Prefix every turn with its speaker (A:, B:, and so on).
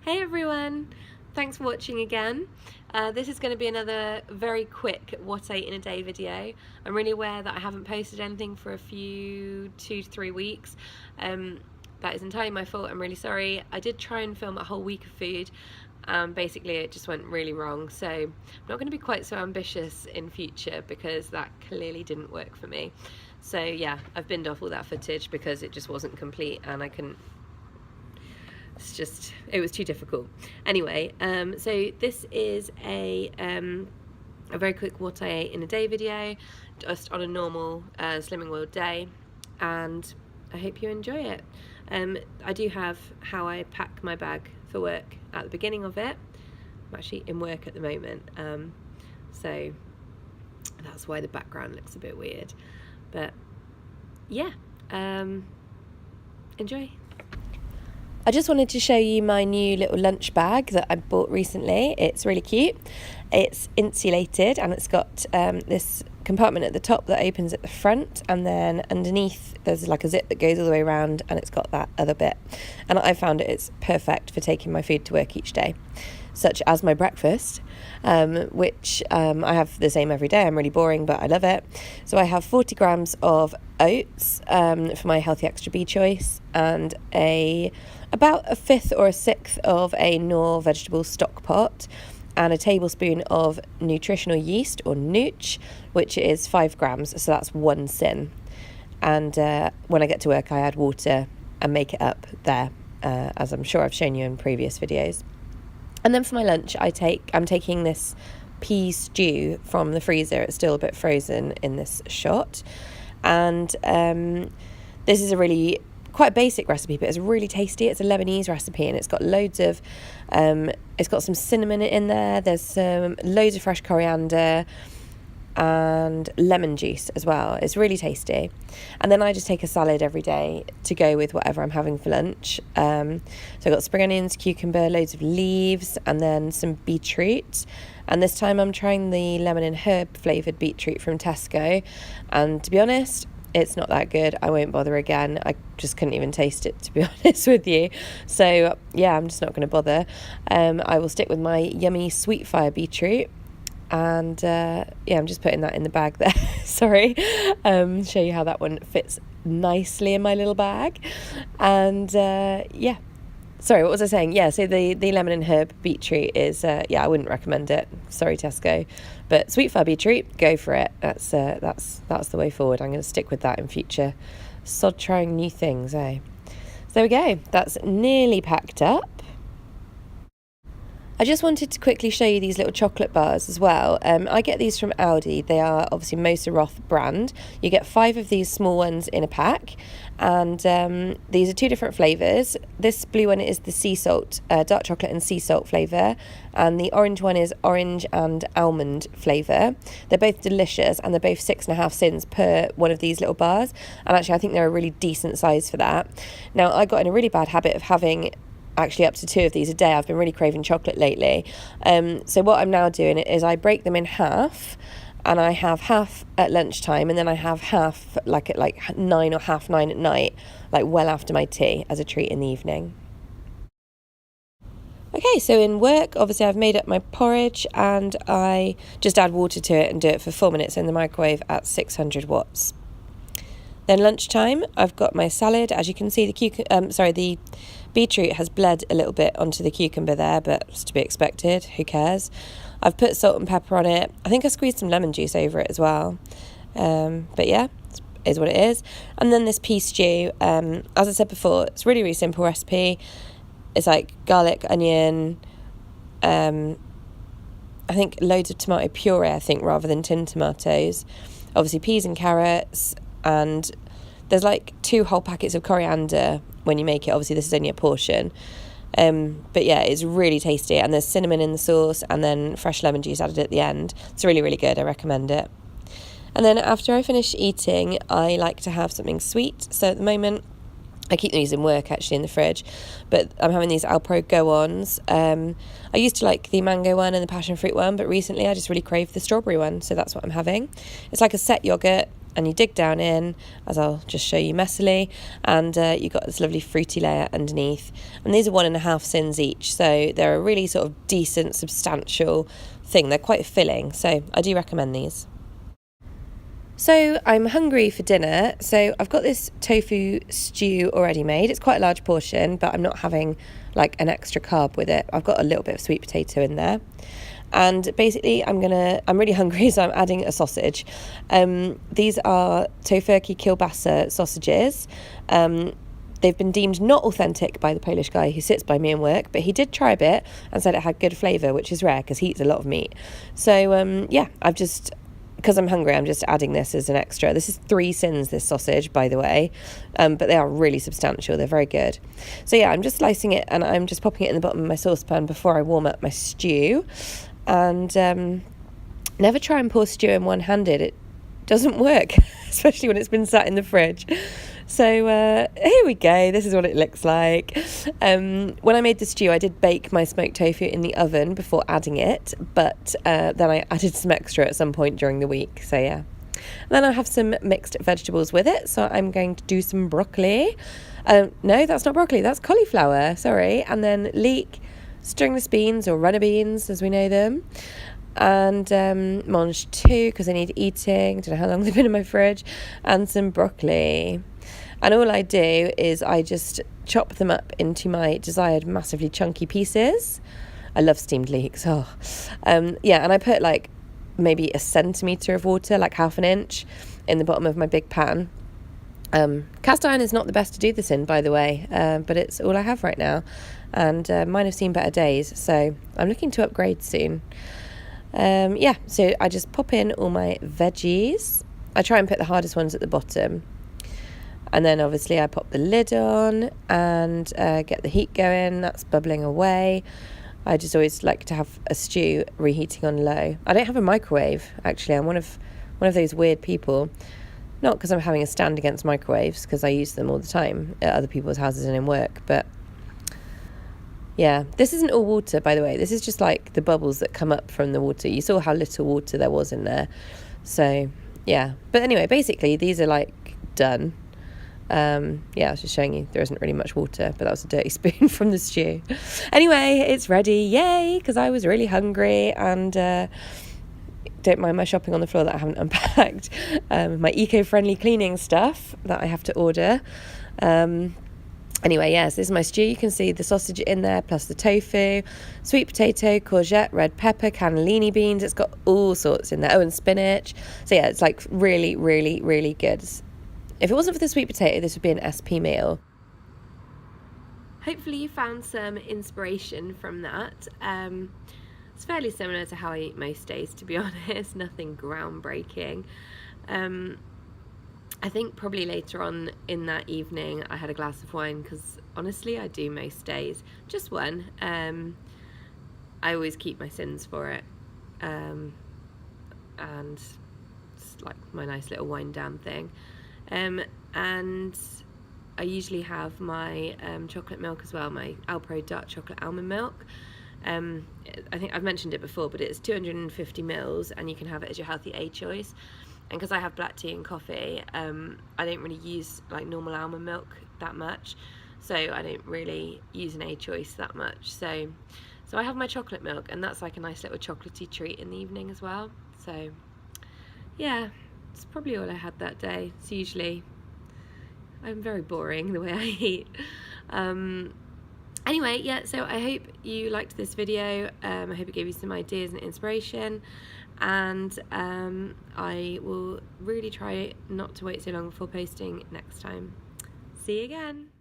A: Hey everyone, thanks for watching again. This is going to be another very quick what I ate in a day video. I'm really aware that I haven't posted anything for a few 2 to 3 weeks. That is entirely my fault. I'm really sorry. I did try and film a whole week of food. Basically it just went really wrong, so I'm not going to be quite so ambitious in future because that clearly didn't work for me. So yeah, I've binned off all that footage because it just wasn't complete and I couldn't. It was too difficult. Anyway, so this is a very quick what I ate in a day video, just on a normal Slimming World day, and I hope you enjoy it. I do have how I pack my bag for work at the beginning of it. I'm actually in work at the moment, so that's why the background looks a bit weird, but yeah, enjoy. I just wanted to show you my new little lunch bag that I bought recently. It's really cute. It's insulated and it's got this compartment at the top that opens at the front, and then underneath there's like a zip that goes all the way around, and it's got that other bit. And I found it's perfect for taking my food to work each day, such as my breakfast, which I have the same every day. I'm really boring, but I love it. So I have 40 grams of oats for my healthy extra B choice, and about a fifth or a sixth of a Knorr vegetable stock pot, and a tablespoon of nutritional yeast, or nooch, which is 5 grams, so that's 1 sin. And when I get to work I add water and make it up there, as I'm sure I've shown you in previous videos. And then for my lunch I'm taking this pea stew from the freezer. It's still a bit frozen in this shot, and this is a really quite a basic recipe, but it's really tasty. It's a Lebanese recipe, and it's got loads of it's got some cinnamon in there. There's loads of fresh coriander and lemon juice as well. It's really tasty. And then I just take a salad every day to go with whatever I'm having for lunch. So I've got spring onions, cucumber, loads of leaves, and then some beetroot. And this time I'm trying the lemon and herb flavoured beetroot from Tesco, and to be honest, it's not that good. I won't bother again. I just couldn't even taste it, to be honest with you. So yeah, I'm just not going to bother. I will stick with my yummy sweet fire beetroot, and yeah, I'm just putting that in the bag there. Sorry, show you how that one fits nicely in my little bag. And yeah, sorry, what was I saying? Yeah, so the lemon and herb beetroot is yeah, I wouldn't recommend it. Sorry, Tesco. But sweet fire beetroot, go for it. That's the way forward. I'm going to stick with that in future. Sod trying new things, eh? So there we go. That's nearly packed up. I just wanted to quickly show you these little chocolate bars as well. I get these from Aldi. They are obviously Mosa Roth brand. You get 5 of these small ones in a pack, and these are 2 different flavours. This blue one is the sea salt, dark chocolate and sea salt flavour, and the orange one is orange and almond flavour. They're both delicious, and they're both 6.5 cents per one of these little bars, and actually I think they're a really decent size for that. Now, I got in a really bad habit of having actually up to 2 of these a day. I've been really craving chocolate lately, so what I'm now doing is I break them in half, and I have half at lunchtime, and then I have half like at 9 or half 9 at night, like well after my tea, as a treat in the evening. Okay, so in work, obviously I've made up my porridge, and I just add water to it and do it for 4 minutes in the microwave at 600 watts. Then lunchtime, I've got my salad. As you can see, the beetroot has bled a little bit onto the cucumber there, but it's to be expected. Who cares? I've put salt and pepper on it. I think I squeezed some lemon juice over it as well. But yeah, it is what it is. And then this pea stew, as I said before, it's a really, really simple recipe. It's like garlic, onion, I think loads of tomato puree, rather than tinned tomatoes. Obviously peas and carrots, and there's like 2 whole packets of coriander when you make it. Obviously this is only a portion, but yeah, it's really tasty, and there's cinnamon in the sauce, and then fresh lemon juice added at the end. It's really, really good. I recommend it. And then after I finish eating, I like to have something sweet. So at the moment I keep these in work actually in the fridge, but I'm having these Alpro go-ons. I used to like the mango one and the passion fruit one, but recently I just really crave the strawberry one, so that's what I'm having. It's like a set yoghurt, and you dig down in, as I'll just show you messily, and you've got this lovely fruity layer underneath. And these are 1.5 sins each, so they're a really sort of decent, substantial thing. They're quite filling, so I do recommend these. So I'm hungry for dinner, so I've got this tofu stew already made. It's quite a large portion, but I'm not having like an extra carb with it. I've got a little bit of sweet potato in there. And basically I'm really hungry, so I'm adding a sausage. These are tofurkey kielbasa sausages. They've been deemed not authentic by the Polish guy who sits by me in work, but he did try a bit and said it had good flavour, which is rare because he eats a lot of meat. So because I'm hungry, I'm just adding this as an extra. This is 3 sins, this sausage, by the way, but they are really substantial. They're very good. So yeah, I'm just slicing it and I'm just popping it in the bottom of my saucepan before I warm up my stew. And never try and pour stew in one-handed. It doesn't work, especially when it's been sat in the fridge. So here we go. This is what it looks like. When I made the stew, I did bake my smoked tofu in the oven before adding it, but then I added some extra at some point during the week. So yeah. And then I have some mixed vegetables with it. So I'm going to do some broccoli. No, that's not broccoli. That's cauliflower. Sorry. And then leek, stringless beans or runner beans, as we know them. And mange two, because I need eating. Don't know how long they've been in my fridge. And some broccoli. And all I do is I just chop them up into my desired massively chunky pieces. I love steamed leeks. And I put like maybe 1 centimetre of water, like 1/2 inch, in the bottom of my big pan. Cast iron is not the best to do this in, by the way, but it's all I have right now. And mine have seen better days, so I'm looking to upgrade soon. So I just pop in all my veggies. I try and put the hardest ones at the bottom. And then obviously I pop the lid on and get the heat going. That's bubbling away. I just always like to have a stew reheating on low. I don't have a microwave, actually. I'm one of those weird people. Not because I'm having a stand against microwaves, because I use them all the time at other people's houses and in work. But yeah, this isn't all water, by the way. This is just like the bubbles that come up from the water. You saw how little water there was in there. So yeah. But anyway, basically these are like done. I was just showing you there isn't really much water, but that was a dirty spoon from the stew. Anyway, it's ready, yay, because I was really hungry and don't mind my shopping on the floor that I haven't unpacked. My eco-friendly cleaning stuff that I have to order. Anyway, yes, this is my stew. You can see the sausage in there, plus the tofu, sweet potato, courgette, red pepper, cannellini beans. It's got all sorts in there. Oh, and spinach. So yeah, it's like really, really, really good. If it wasn't for the sweet potato, this would be an SP meal. Hopefully you found some inspiration from that. It's fairly similar to how I eat most days, to be honest. Nothing groundbreaking. I think probably later on in that evening I had a glass of wine, because honestly I do most days. Just one. I always keep my sins for it. And it's like my nice little wind down thing. And I usually have my chocolate milk as well, my Alpro dark chocolate almond milk. I think I've mentioned it before, but it's 250 mils and you can have it as your healthy A choice. And because I have black tea and coffee, I don't really use like normal almond milk that much, so I don't really use an A choice that much. So I have my chocolate milk, and that's like a nice little chocolatey treat in the evening as well. So yeah, it's probably all I had that day. It's usually, I'm very boring the way I eat. Anyway, yeah, so I hope you liked this video. I hope it gave you some ideas and inspiration, and I will really try not to wait so long before posting next time. See you again.